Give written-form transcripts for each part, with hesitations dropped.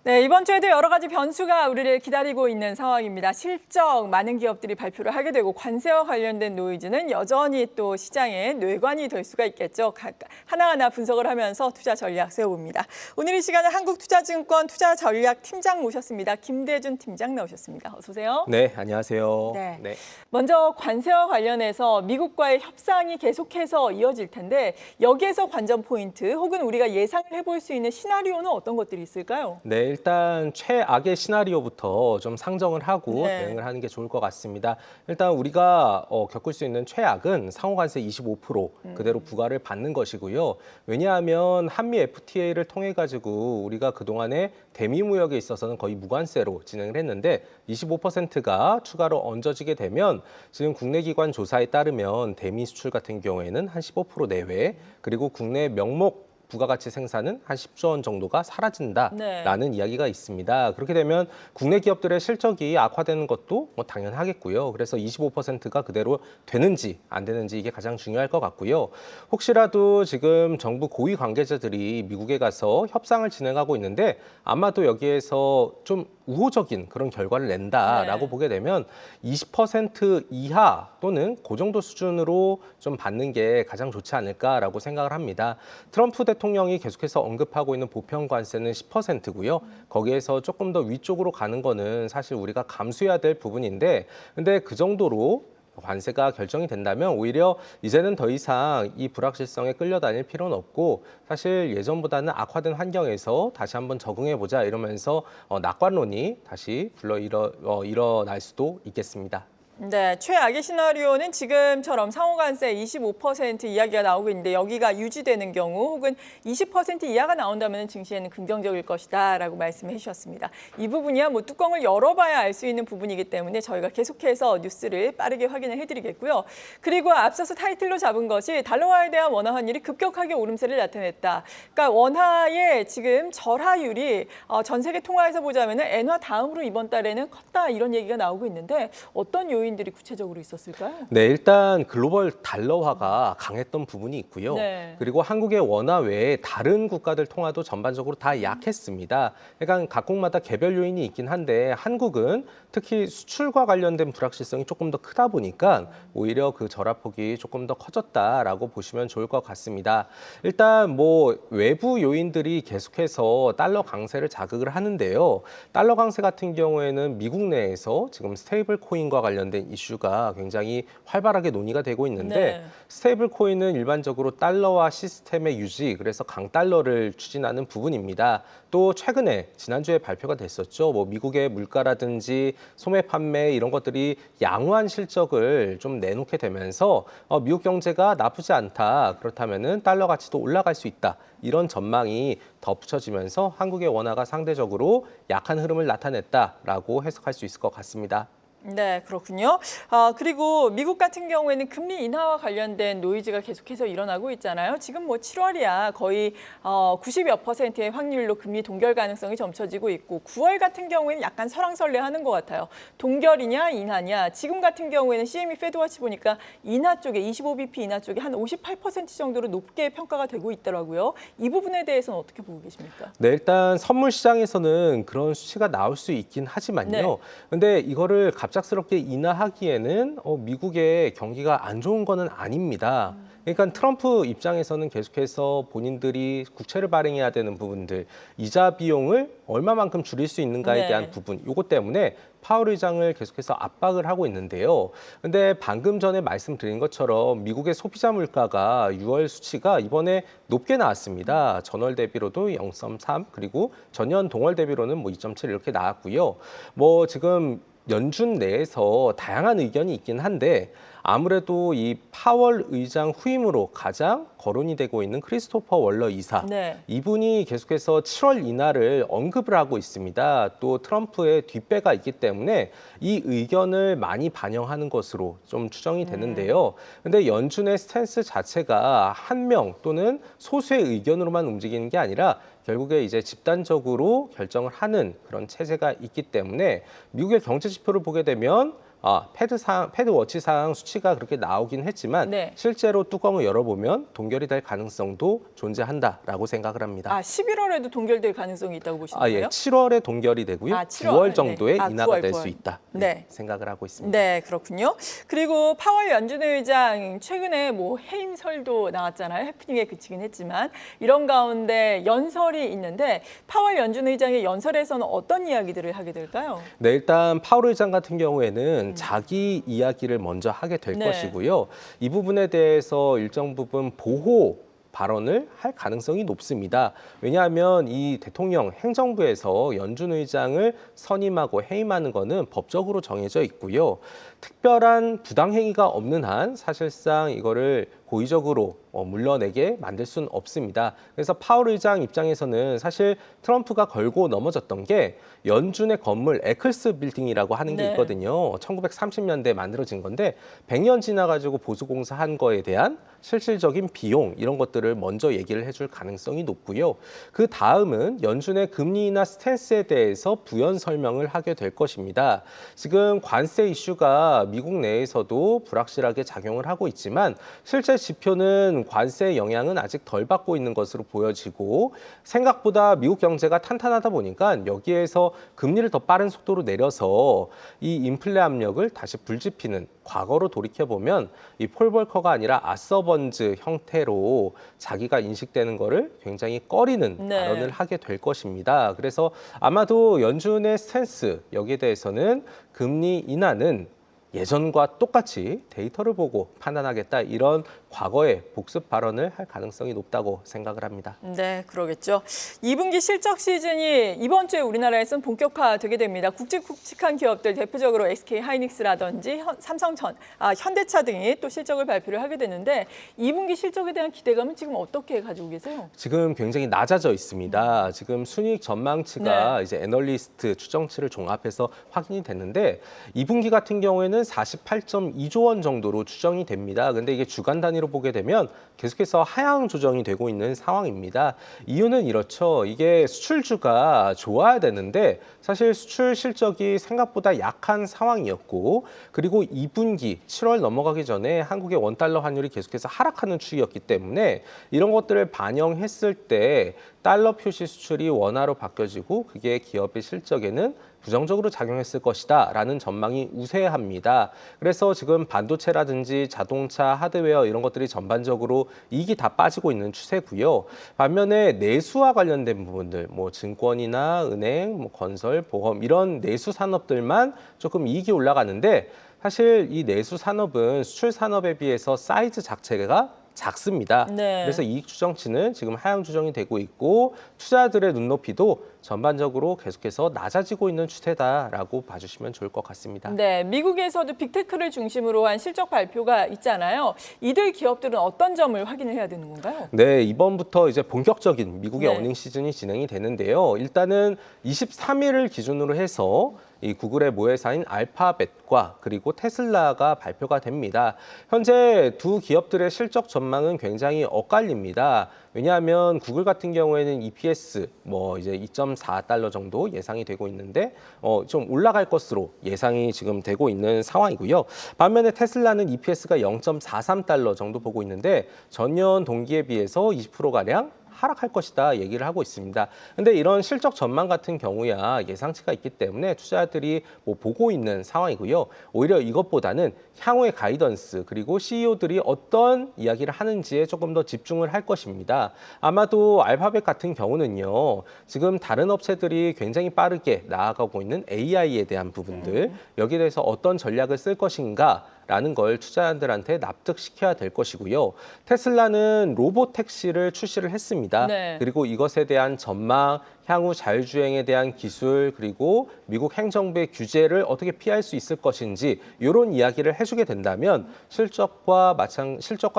네, 이번 주에도 여러 가지 변수가 우리를 기다리고 있는 상황입니다. 실적 많은 기업들이 발표를 하게 되고 관세와 관련된 노이즈는 여전히 또 시장의 뇌관이 될 수가 있겠죠. 하나하나 분석을 하면서 투자 전략 세워봅니다. 오늘 이 시간에 한국투자증권 투자전략팀장 모셨습니다. 김대준 팀장 나오셨습니다. 어서 오세요. 네, 안녕하세요. 네. 먼저 관세와 관련해서 미국과의 협상이 계속해서 이어질 텐데 여기에서 관전 포인트 혹은 우리가 예상을 해볼 수 있는 시나리오는 어떤 것들이 있을까요? 네, 일단 최악의 시나리오부터 좀 상정을 하고 네. 대응을 하는 게 좋을 것 같습니다. 일단 우리가 겪을 수 있는 최악은 상호관세 25% 그대로 부과를 받는 것이고요. 왜냐하면 한미 FTA를 통해 가지고 우리가 그동안에 대미 무역에 있어서는 거의 무관세로 진행을 했는데 25%가 추가로 얹어지게 되면 지금 국내 기관 조사에 따르면 대미 수출 같은 경우에는 한 15% 내외, 그리고 국내 명목 부가가치 생산은 한 10조 원 정도가 사라진다라는 이야기가 있습니다. 그렇게 되면 국내 기업들의 실적이 악화되는 것도 뭐 당연하겠고요. 그래서 25%가 그대로 되는지 안 되는지 이게 가장 중요할 것 같고요. 혹시라도 지금 정부 고위 관계자들이 미국에 가서 협상을 진행하고 있는데 아마도 여기에서 좀 우호적인 그런 결과를 낸다라고 보게 되면 20% 이하 또는 그 정도 수준으로 좀 받는 게 가장 좋지 않을까라고 생각을 합니다. 트럼프 대통령이 계속해서 언급하고 있는 보편 관세는 10%고요. 거기에서 조금 더 위쪽으로 가는 거는 사실 우리가 감수해야 될 부분인데, 근데 그 정도로 관세가 결정이 된다면 오히려 이제는 더 이상 이 불확실성에 끌려다닐 필요는 없고 사실 예전보다는 악화된 환경에서 다시 한번 적응해보자 이러면서 낙관론이 다시 일어날 수도 있겠습니다. 네, 최악의 시나리오는 지금처럼 상호관세 25% 이야기가 나오고 있는데 여기가 유지되는 경우 혹은 20% 이하가 나온다면 증시에는 긍정적일 것이다라고 말씀해 주셨습니다. 이 부분이야 뭐 뚜껑을 열어봐야 알 수 있는 부분이기 때문에 저희가 계속해서 뉴스를 빠르게 확인을 해드리겠고요. 그리고 앞서서 타이틀로 잡은 것이 달러화에 대한 원화 환율이 급격하게 오름세를 나타냈다. 그러니까 원화의 지금 절하율이 전 세계 통화에서 보자면 엔화 다음으로 이번 달에는 컸다 이런 얘기가 나오고 있는데 어떤 요인들이 구체적으로 있었을까요? 네, 일단 글로벌 달러화가 강했던 부분이 있고요. 그리고 한국의 원화 외에 다른 국가들 통화도 전반적으로 다 약했습니다. 그러니까 각국마다 개별 요인이 있긴 한데 한국은 특히 수출과 관련된 불확실성이 조금 더 크다 보니까 오히려 그 절하폭이 조금 더 커졌다라고 보시면 좋을 것 같습니다. 일단 뭐 외부 요인들이 계속해서 달러 강세를 자극을 하는데요. 달러 강세 같은 경우에는 미국 내에서 지금 스테이블 코인과 관련된 이슈가 굉장히 활발하게 논의가 되고 있는데 스테이블 코인은 일반적으로 달러화 시스템의 유지, 그래서 강달러를 추진하는 부분입니다. 또 최근에 지난주에 발표가 됐었죠. 뭐 미국의 물가라든지 소매 판매 이런 것들이 양호한 실적을 좀 내놓게 되면서 미국 경제가 나쁘지 않다. 그렇다면은 달러 가치도 올라갈 수 있다. 이런 전망이 덧붙여지면서 한국의 원화가 상대적으로 약한 흐름을 나타냈다라고 해석할 수 있을 것 같습니다. 네, 그렇군요. 그리고 미국 같은 경우에는 금리 인하와 관련된 노이즈가 계속해서 일어나고 있잖아요. 지금 뭐 7월이야 거의 90여 %의 확률로 금리 동결 가능성이 점쳐지고 있고 9월 같은 경우에는 약간 설왕설래하는 것 같아요. 동결이냐 인하냐. 지금 같은 경우에는 CME 패드워치 보니까 인하 쪽에 25bp 인하 쪽에 한 58% 정도로 높게 평가가 되고 있더라고요. 이 부분에 대해서는 어떻게 보고 계십니까? 네, 일단 선물 시장에서는 그런 수치가 나올 수 있긴 하지만요. 근데 이거를 갑작스럽게 인하하기에는 미국의 경기가 안 좋은 거는 아닙니다. 그러니까 트럼프 입장에서는 계속해서 본인들이 국채를 발행해야 되는 부분들, 이자 비용을 얼마만큼 줄일 수 있는가에 대한 부분, 이것 때문에 파월 의장을 계속해서 압박을 하고 있는데요. 근데 방금 전에 말씀드린 것처럼 미국의 소비자 물가가 6월 수치가 이번에 높게 나왔습니다. 전월 대비로도 0.3, 그리고 전년 동월 대비로는 뭐 2.7 이렇게 나왔고요. 뭐 지금 연준 내에서 다양한 의견이 있긴 한데 아무래도 이 파월 의장 후임으로 가장 거론이 되고 있는 크리스토퍼 월러 이사, 이분이 계속해서 7월 인하를 언급을 하고 있습니다. 또 트럼프의 뒷배가 있기 때문에 이 의견을 많이 반영하는 것으로 좀 추정이 되는데요. 근데 연준의 스탠스 자체가 한 명 또는 소수의 의견으로만 움직이는 게 아니라 결국에 이제 집단적으로 결정을 하는 그런 체제가 있기 때문에 미국의 경제 지표를 보게 되면 패드워치상 수치가 그렇게 나오긴 했지만 네. 실제로 뚜껑을 열어보면 동결이 될 가능성도 존재한다라고 생각을 합니다. 11월에도 동결될 가능성이 있다고 보시는 예, 거예요? 7월에 동결이 되고요. 7월. 9월 정도에 네. 인하가 9월, 될 수 9월. 있다. 네. 생각을 하고 있습니다. 네, 그렇군요. 그리고 파월 연준 의장 최근에 뭐 해임설도 나왔잖아요. 해프닝에 그치긴 했지만 이런 가운데 연설이 있는데 파월 연준 의장의 연설에서는 어떤 이야기들을 하게 될까요? 네, 일단 파월 의장 같은 경우에는 자기 이야기를 먼저 하게 될 네. 것이고요. 이 부분에 대해서 일정 부분 보호 발언을 할 가능성이 높습니다. 왜냐하면 이 대통령 행정부에서 연준 의장을 선임하고 해임하는 것은 법적으로 정해져 있고요. 특별한 부당행위가 없는 한 사실상 이거를 고의적으로 물러내게 만들 수는 없습니다. 그래서 파월 의장 입장에서는 사실 트럼프가 걸고 넘어졌던 게 연준의 건물 에클스 빌딩이라고 하는 게 네. 있거든요. 1930년대에 만들어진 건데 100년 지나가지고 보수공사한 거에 대한 실질적인 비용 이런 것들을 먼저 얘기를 해줄 가능성이 높고요. 그 다음은 연준의 금리 인하 스탠스에 대해서 부연 설명을 하게 될 것입니다. 지금 관세 이슈가 미국 내에서도 불확실하게 작용을 하고 있지만 실제 지표는 관세의 영향은 아직 덜 받고 있는 것으로 보여지고 생각보다 미국 경제가 탄탄하다 보니까 여기에서 금리를 더 빠른 속도로 내려서 이 인플레 압력을 다시 불지피는 과거로 돌이켜보면 이 폴 볼커가 아니라 아서번즈 형태로 자기가 인식되는 거를 굉장히 꺼리는 네. 발언을 하게 될 것입니다. 그래서 아마도 연준의 스탠스 여기에 대해서는 금리 인하는 예전과 똑같이 데이터를 보고 판단하겠다 이런 과거의 복습 발언을 할 가능성이 높다고 생각을 합니다. 네, 그러겠죠. 2분기 실적 시즌이 이번 주에 우리나라에서는 본격화되게 됩니다. 굵직굵직한 기업들 대표적으로 SK 하이닉스라든지 현대차 등이 또 실적을 발표를 하게 되는데 2분기 실적에 대한 기대감은 지금 어떻게 가지고 계세요? 지금 굉장히 낮아져 있습니다. 지금 순이익 전망치가 네. 이제 애널리스트 추정치를 종합해서 확인이 됐는데 2분기 같은 경우에는 48.2조 원 정도로 추정이 됩니다. 근데 이게 주간 단위로 보게 되면 계속해서 하향 조정이 되고 있는 상황입니다. 이유는 이렇죠. 이게 수출주가 좋아야 되는데 사실 수출 실적이 생각보다 약한 상황이었고 그리고 2분기 7월 넘어가기 전에 한국의 원달러 환율이 계속해서 하락하는 추이였기 때문에 이런 것들을 반영했을 때 달러 표시 수출이 원화로 바뀌어지고 그게 기업의 실적에는 부정적으로 작용했을 것이다라는 전망이 우세합니다. 그래서 지금 반도체라든지 자동차, 하드웨어 이런 것들이 전반적으로 이익이 다 빠지고 있는 추세고요. 반면에 내수와 관련된 부분들, 뭐 증권이나 은행, 뭐 건설, 보험 이런 내수 산업들만 조금 이익이 올라가는데 사실 이 내수 산업은 수출 산업에 비해서 사이즈 자체가 작습니다. 네. 그래서 이익 추정치는 지금 하향 조정이 되고 있고 투자들의 눈높이도 전반적으로 계속해서 낮아지고 있는 추세다라고 봐주시면 좋을 것 같습니다. 네, 미국에서도 빅테크를 중심으로 한 실적 발표가 있잖아요. 이들 기업들은 어떤 점을 확인을 해야 되는 건가요? 네, 이번부터 이제 본격적인 미국의 네. 어닝 시즌이 진행이 되는데요. 일단은 23일을 기준으로 해서 이 구글의 모회사인 알파벳과 그리고 테슬라가 발표가 됩니다. 현재 두 기업들의 실적 전망은 굉장히 엇갈립니다. 왜냐하면 구글 같은 경우에는 EPS 뭐 이제 2.4달러 정도 예상이 되고 있는데 좀 올라갈 것으로 예상이 지금 되고 있는 상황이고요. 반면에 테슬라는 EPS가 0.43달러 정도 보고 있는데 전년 동기에 비해서 20%가량 하락할 것이다 얘기를 하고 있습니다. 근데 이런 실적 전망 같은 경우야 예상치가 있기 때문에 투자자들이 뭐 보고 있는 상황이고요. 오히려 이것보다는 향후의 가이던스 그리고 CEO들이 어떤 이야기를 하는지에 조금 더 집중을 할 것입니다. 아마도 알파벳 같은 경우는요. 지금 다른 업체들이 굉장히 빠르게 나아가고 있는 AI에 대한 부분들 여기에 대해서 어떤 전략을 쓸 것인가 라는 걸 투자자들한테 납득시켜야 될 것이고요. 테슬라는 로봇 택시를 출시를 했습니다. 네. 그리고 이것에 대한 전망, 향후 자율주행에 대한 기술, 그리고 미국 행정부의 규제를 어떻게 피할 수 있을 것인지 이런 이야기를 해주게 된다면 실적과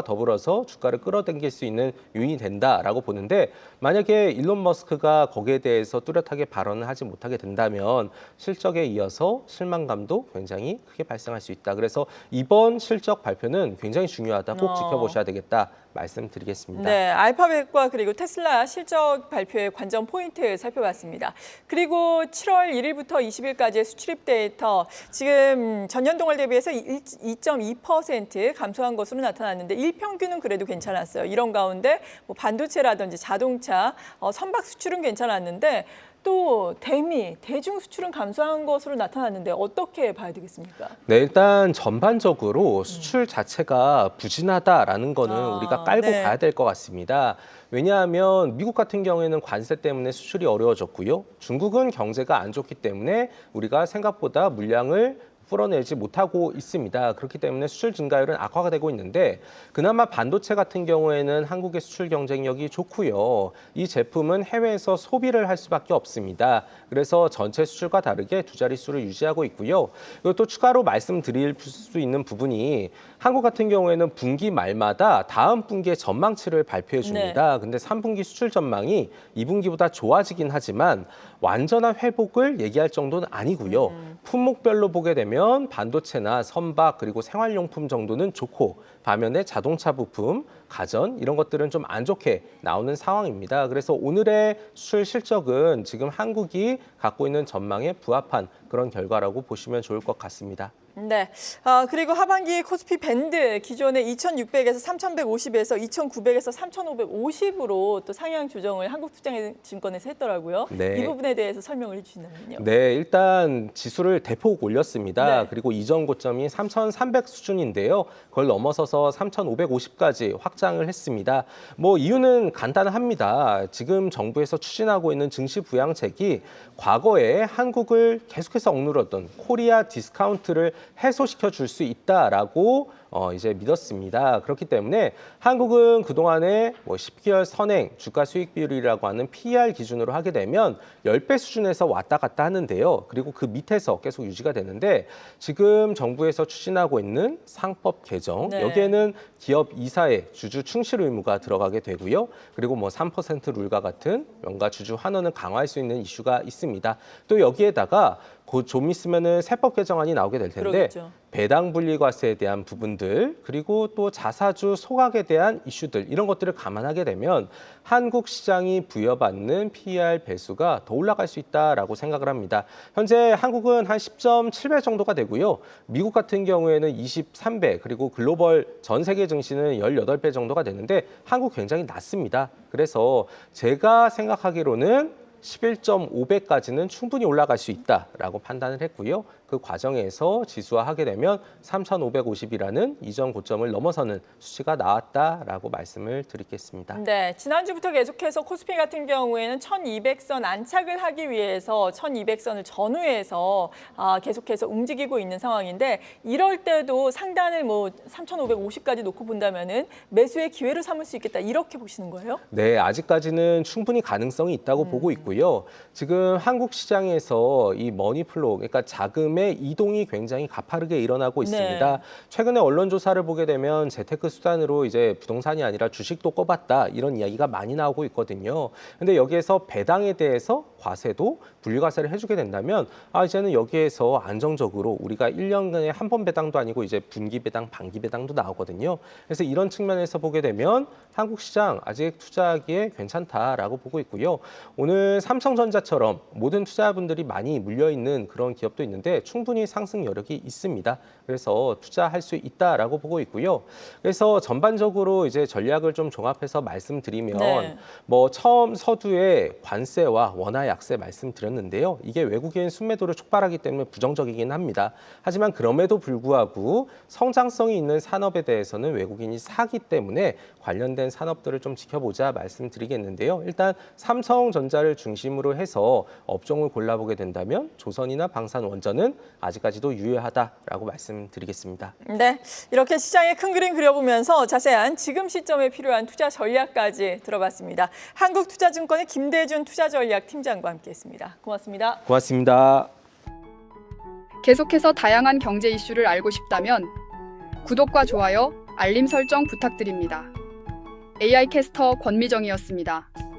더불어서 주가를 끌어당길 수 있는 요인이 된다라고 보는데 만약에 일론 머스크가 거기에 대해서 뚜렷하게 발언을 하지 못하게 된다면 실적에 이어서 실망감도 굉장히 크게 발생할 수 있다. 그래서 이번 실적 발표는 굉장히 중요하다. 꼭 지켜보셔야 되겠다 말씀드리겠습니다. 네, 알파벳과 그리고 테슬라 실적 발표의 관전 포인트 팩트 살펴봤습니다. 그리고 7월 1일부터 20일까지의 수출입 데이터 지금 전년 동월 대비해서 2.2% 감소한 것으로 나타났는데 일평균은 그래도 괜찮았어요. 이런 가운데 뭐 반도체라든지 자동차, 선박 수출은 괜찮았는데 또 대미, 대중 수출은 감소한 것으로 나타났는데 어떻게 봐야 되겠습니까? 네, 일단 전반적으로 수출 자체가 부진하다라는 거는 우리가 깔고 네. 가야 될 것 같습니다. 왜냐하면 미국 같은 경우에는 관세 때문에 수출이 어려워졌고요. 중국은 경제가 안 좋기 때문에 우리가 생각보다 물량을 풀어내지 못하고 있습니다. 그렇기 때문에 수출 증가율은 악화가 되고 있는데 그나마 반도체 같은 경우에는 한국의 수출 경쟁력이 좋고요. 이 제품은 해외에서 소비를 할 수밖에 없습니다. 그래서 전체 수출과 다르게 두 자릿수를 유지하고 있고요. 그리고 또 추가로 말씀드릴 수 있는 부분이 한국 같은 경우에는 분기 말마다 다음 분기의 전망치를 발표해 줍니다. 근데 3분기 수출 전망이 2분기보다 좋아지긴 하지만 완전한 회복을 얘기할 정도는 아니고요. 품목별로 보게 되면 반도체나 선박 그리고 생활용품 정도는 좋고 반면에 자동차 부품, 가전 이런 것들은 좀 안 좋게 나오는 상황입니다. 그래서 오늘의 수출 실적은 지금 한국이 갖고 있는 전망에 부합한 그런 결과라고 보시면 좋을 것 같습니다. 네. 그리고 하반기 코스피 밴드 기존의 2,600에서 3,150에서 2,900에서 3,550으로 또 상향 조정을 한국투자증권에서 했더라고요. 네. 이 부분에 대해서 설명을 해주신다면요. 네, 일단 지수를 대폭 올렸습니다. 네. 그리고 이전 고점이 3,300 수준인데요. 그걸 넘어서서 3,550까지 확장을 했습니다. 뭐 이유는 간단합니다. 지금 정부에서 추진하고 있는 증시 부양책이 과거에 한국을 계속해서 억누르던 코리아 디스카운트를 해소시켜 줄 수 있다라고 이제 믿었습니다. 그렇기 때문에 한국은 그동안에 뭐 10개월 선행 주가 수익 비율이라고 하는 PER 기준으로 하게 되면 10배 수준에서 왔다 갔다 하는데요. 그리고 그 밑에서 계속 유지가 되는데 지금 정부에서 추진하고 있는 상법 개정 네. 여기에는 기업 이사의 주주 충실 의무가 들어가게 되고요. 그리고 뭐 3% 룰과 같은 명가 주주 환원을 강화할 수 있는 이슈가 있습니다. 또 여기에다가 곧 좀 있으면은 세법 개정안이 나오게 될 텐데 그러겠죠. 배당 분리과세에 대한 부분들 그리고 또 자사주 소각에 대한 이슈들 이런 것들을 감안하게 되면 한국 시장이 부여받는 PER 배수가 더 올라갈 수 있다라고 생각을 합니다. 현재 한국은 한 10.7배 정도가 되고요. 미국 같은 경우에는 23배 그리고 글로벌 전 세계 증시는 18배 정도가 되는데 한국 굉장히 낮습니다. 그래서 제가 생각하기로는 11.5배까지는 충분히 올라갈 수 있다라고 판단을 했고요. 그 과정에서 지수화하게 되면 3,550이라는 이전 고점을 넘어서는 수치가 나왔다라고 말씀을 드리겠습니다. 네, 지난주부터 계속해서 코스피 같은 경우에는 1,200선 안착을 하기 위해서 1,200선을 전후해서 계속해서 움직이고 있는 상황인데 이럴 때도 상단을 뭐 3,550까지 놓고 본다면은 매수의 기회를 삼을 수 있겠다 이렇게 보시는 거예요? 네, 아직까지는 충분히 가능성이 있다고 보고 있고요. 지금 한국 시장에서 이 머니플로우, 그러니까 자금의 이동이 굉장히 가파르게 일어나고 있습니다. 네. 최근에 언론 조사를 보게 되면 재테크 수단으로 이제 부동산이 아니라 주식도 꼽았다 이런 이야기가 많이 나오고 있거든요. 근데 여기에서 배당에 대해서 과세도 분리과세를 해주게 된다면 이제는 여기에서 안정적으로 우리가 1년간에 한 번 배당도 아니고 이제 분기 배당, 반기 배당도 나오거든요. 그래서 이런 측면에서 보게 되면 한국 시장 아직 투자하기에 괜찮다라고 보고 있고요. 오늘 삼성전자처럼 모든 투자분들이 많이 물려있는 그런 기업도 있는데 충분히 상승 여력이 있습니다. 그래서 투자할 수 있다라고 보고 있고요. 그래서 전반적으로 이제 전략을 좀 종합해서 말씀드리면 네. 뭐 처음 서두에 관세와 원화 약세 말씀드렸는데요. 이게 외국인 순매도를 촉발하기 때문에 부정적이긴 합니다. 하지만 그럼에도 불구하고 성장성이 있는 산업에 대해서는 외국인이 사기 때문에 관련된 산업들을 좀 지켜보자 말씀드리겠는데요. 일단 삼성전자를 중심으로 해서 업종을 골라보게 된다면 조선이나 방산원전은 아직까지도 유효하다라고 말씀드리겠습니다. 네, 이렇게 시장의 큰 그림 그려보면서 자세한 지금 시점에 필요한 투자 전략까지 들어봤습니다. 한국투자증권의 김대준 투자전략팀장과 함께했습니다. 고맙습니다. 고맙습니다. 계속해서 다양한 경제 이슈를 알고 싶다면 구독과 좋아요, 알림 설정 부탁드립니다. AI 캐스터 권미정이었습니다.